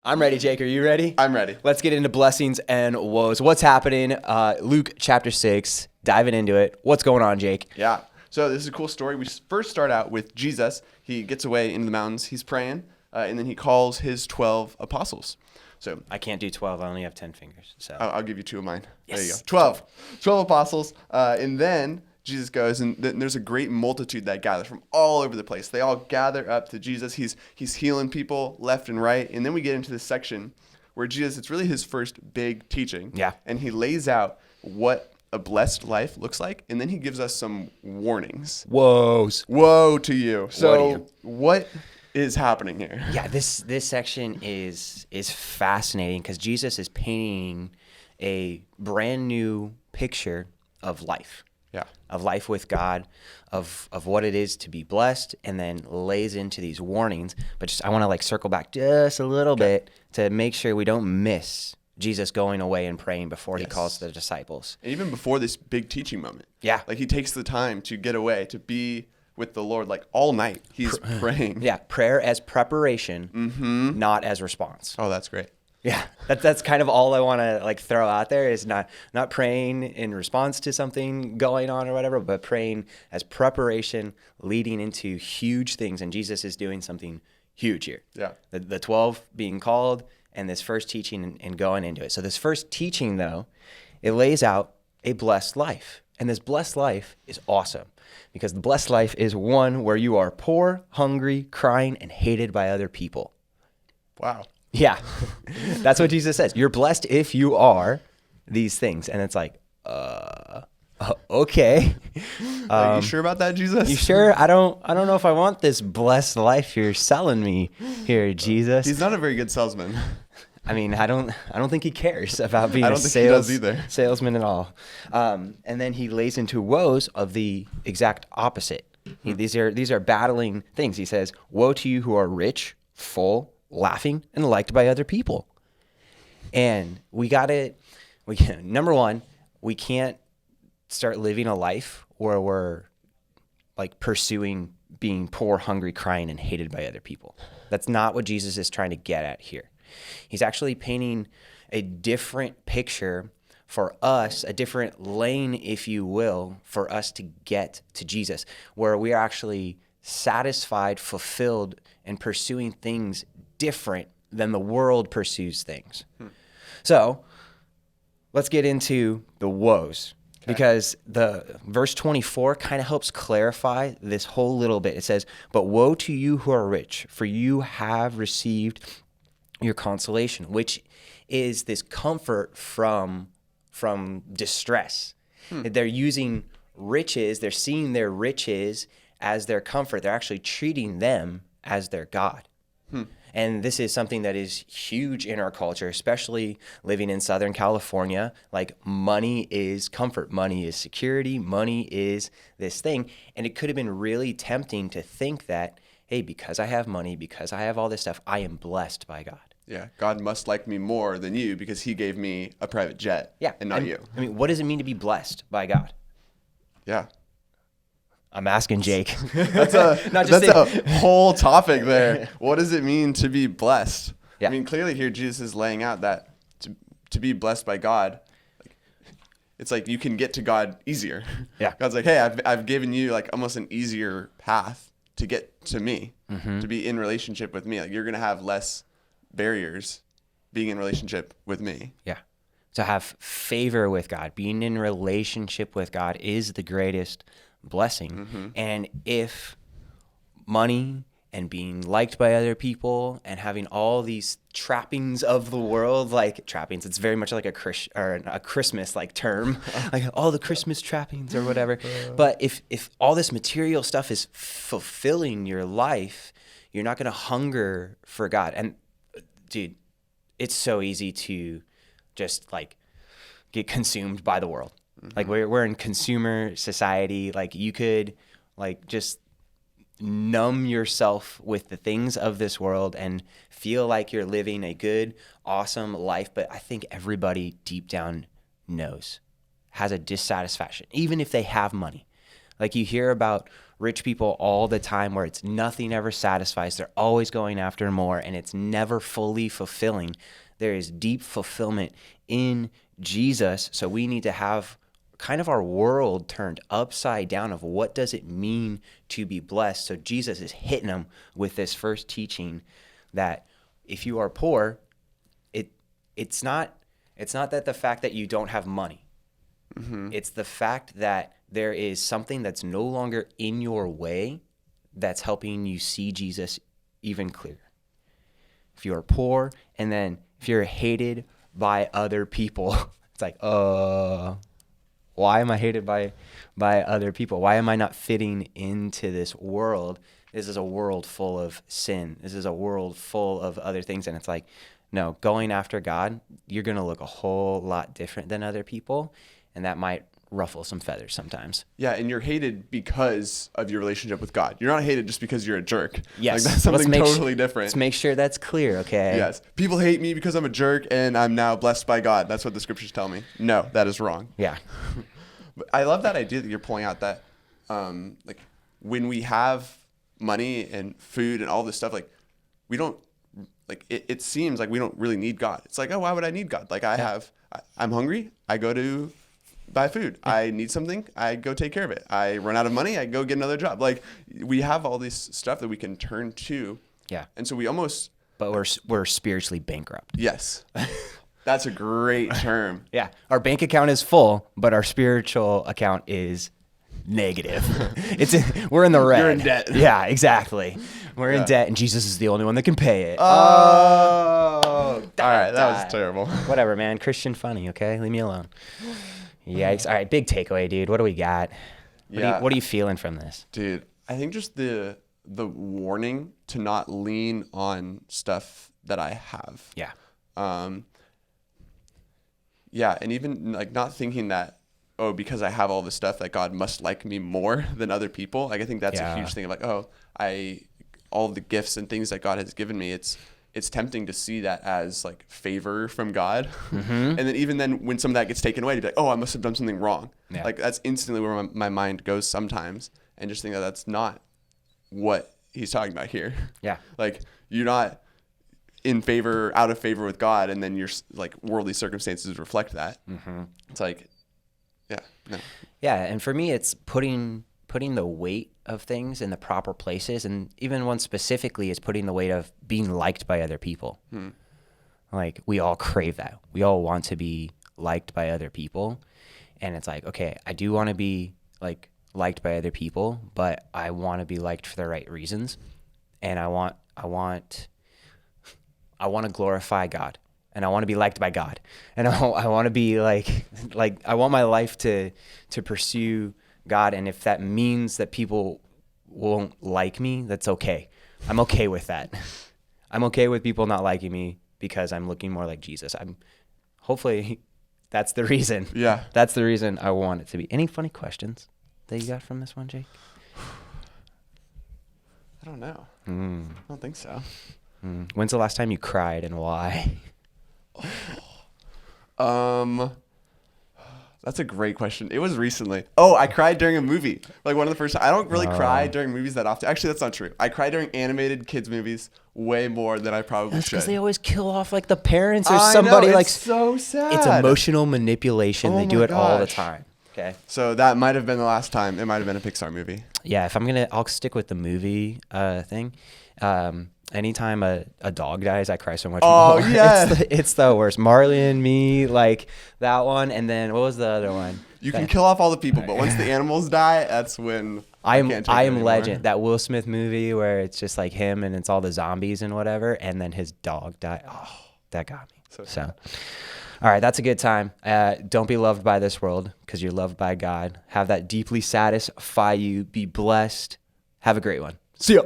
I'm ready, Jake. Are you ready? I'm ready. Let's get into blessings and woes. What's happening? Luke chapter 6, diving into it. What's going on, Jake? Yeah. So this is a cool story. We first start out with Jesus. He gets away into the mountains. He's praying, and then he calls his 12 apostles. So I can't do 12. I only have 10 fingers. So I'll give you 2 of mine. Yes. There you go. 12 apostles. And then Jesus goes, and there's a great multitude that gathers from all over the place. They all gather up to Jesus. He's healing people left and right. And then we get into this section where Jesus, it's really his first big teaching. Yeah. And he lays out what a blessed life looks like. And then he gives us some warnings. woes. Woe to you. So you? what is happening here? Yeah, this section is fascinating because Jesus is painting a brand new picture of life. Yeah. Of life with God, of what it is to be blessed, and then lays into these warnings. But I want to circle back just a little bit to make sure we don't miss Jesus going away and praying before he calls the disciples. And even before this big teaching moment. Yeah. Like he takes the time to get away, to be with the Lord all night. He's praying. Yeah, prayer as preparation, not as response. Oh, that's great. Yeah, that's kind of all I want to throw out there is not praying in response to something going on or whatever, but praying as preparation leading into huge things. And Jesus is doing something huge here. Yeah. The 12 being called and this first teaching and going into it. So this first teaching, though, it lays out a blessed life. And this blessed life is awesome because the blessed life is one where you are poor, hungry, crying, and hated by other people. Wow. Yeah, that's what Jesus says. You're blessed if you are these things. And it's okay. Are you sure about that, Jesus? You sure? I don't know if I want this blessed life you're selling me here, Jesus. He's not a very good salesman. I mean, I don't think he cares about being I don't think he does either. salesman at all. And then he lays into woes of the exact opposite. These are battling things. He says, "Woe to you who are rich, full, laughing, and liked by other people." And number one, we can't start living a life where we're pursuing being poor, hungry, crying, and hated by other people. That's not what Jesus is trying to get at here. He's actually painting a different picture for us, a different lane, if you will, for us to get to Jesus, where we are actually satisfied, fulfilled, and pursuing things different than the world pursues things. So let's get into the woes because the verse 24 kind of helps clarify this whole little bit. It says, "But woe to you who are rich, for you have received your consolation," which is this comfort from distress. They're using riches, they're seeing their riches as their comfort. They're actually treating them as their God. And this is something that is huge in our culture, especially living in Southern California. Money is comfort. Money is security. Money is this thing. And it could have been really tempting to think that, hey, because I have money, because I have all this stuff, I am blessed by God. Yeah. God must like me more than you because he gave me a private jet and not you. I mean, what does it mean to be blessed by God? Yeah. I'm asking Jake. That's a whole topic there. What does it mean to be blessed? Yeah. I mean, clearly here Jesus is laying out that to be blessed by God, it's you can get to God easier. Yeah. God's hey, I've given you almost an easier path to get to me, to be in relationship with me. You're going to have less barriers being in relationship with me. Yeah. To have favor with God, being in relationship with God is the greatest blessing. And if money and being liked by other people and having all these trappings of the world, trappings, it's very much like a Christmas term, all the Christmas trappings or whatever. But if all this material stuff is fulfilling your life, you're not going to hunger for God. And dude, it's so easy to just get consumed by the world. We're in consumer society. You could just numb yourself with the things of this world and feel like you're living a good, awesome life. But I think everybody deep down knows, has a dissatisfaction, even if they have money. You hear about rich people all the time where it's nothing ever satisfies. They're always going after more and it's never fully fulfilling. There is deep fulfillment in Jesus. So we need to have kind of our world turned upside down of what does it mean to be blessed. So Jesus is hitting them with this first teaching that if you are poor, it's not that the fact that you don't have money. It's the fact that there is something that's no longer in your way that's helping you see Jesus even clearer. If you are poor, and then if you're hated by other people, it's like, why am I hated by other people? Why am I not fitting into this world? This is a world full of sin. This is a world full of other things. And it's like, no, going after God, you're going to look a whole lot different than other people. And that might ruffle some feathers sometimes. Yeah, and you're hated because of your relationship with God. You're not hated just because you're a jerk. Yes. Like, that's something totally different. Let's make sure that's clear, okay? Yes. People hate me because I'm a jerk and I'm now blessed by God. That's what the scriptures tell me. No, that is wrong. Yeah. But I love that idea that you're pulling out that like when we have money and food and all this stuff, like we don't, like it seems like we don't really need God. It's like, oh, why would I need God? Like I'm hungry, I go to buy food. I need something, I go take care of it. I run out of money, I go get another job. Like we have all this stuff that we can turn to. Yeah. And so we almost. But we're spiritually bankrupt. Yes. That's a great term. Yeah. Our bank account is full, but our spiritual account is negative. We're in the red. You're in debt. Yeah, exactly. We're in debt, and Jesus is the only one that can pay it. Oh. All right, that was terrible. Whatever, man. Christian funny, okay? Leave me alone. Yikes. All right, big takeaway, dude. What do we got? What are you feeling from this? Dude, I think just the warning to not lean on stuff that I have. Yeah. Yeah, and even like not thinking that, oh, because I have all this stuff that God must like me more than other people. Like I think that's a huge thing of like, oh, all the gifts and things that God has given me, it's tempting to see that as like favor from God. And then even then when some of that gets taken away, to be like, oh, I must have done something wrong. Yeah. Like that's instantly where my mind goes sometimes, and just think that that's not what he's talking about here. Yeah. Like you're not out of favor with God, and then your like worldly circumstances reflect that. It's like, no. Yeah, and for me, it's putting the weight of things in the proper places, and even one specifically is putting the weight of being liked by other people. Like we all crave that. We all want to be liked by other people, and it's like, okay, I do want to be like liked by other people, but I want to be liked for the right reasons, and I want to glorify God, and I want to be liked by God, and I want to be like I want my life to pursue God, and if that means that people won't like me, that's okay. I'm okay with that. I'm okay with people not liking me because I'm looking more like Jesus. Hopefully that's the reason. Yeah. That's the reason I want it to be. Any funny questions that you got from this one, Jake? I don't know. I don't think so. When's the last time you cried and why? That's a great question. It was recently. Oh, I cried during a movie. Like one of the first times. I don't really cry during movies that often. Actually, that's not true. I cry during animated kids movies way more than I probably That's should. because they always kill off like the parents or I somebody. know, like it's so sad. It's emotional manipulation. Oh They do my it all the gosh. time. Okay. So that might have been the last time. It might have been a Pixar movie. Yeah, I'll stick with the movie thing. Anytime a dog dies, I cry so much Oh, more. yeah. It's the worst. Marley and Me, like that one, and then what was the other one? You can kill off all the people, but once the animals die, that's when I can't take it Am anymore. Legend, that Will Smith movie where it's just like him and it's all the zombies and whatever, and then his dog died. Oh, that got me. So, all right, that's a good time. Don't be loved by this world because you're loved by God. Have that deeply satisfy you. Be blessed. Have a great one. See ya.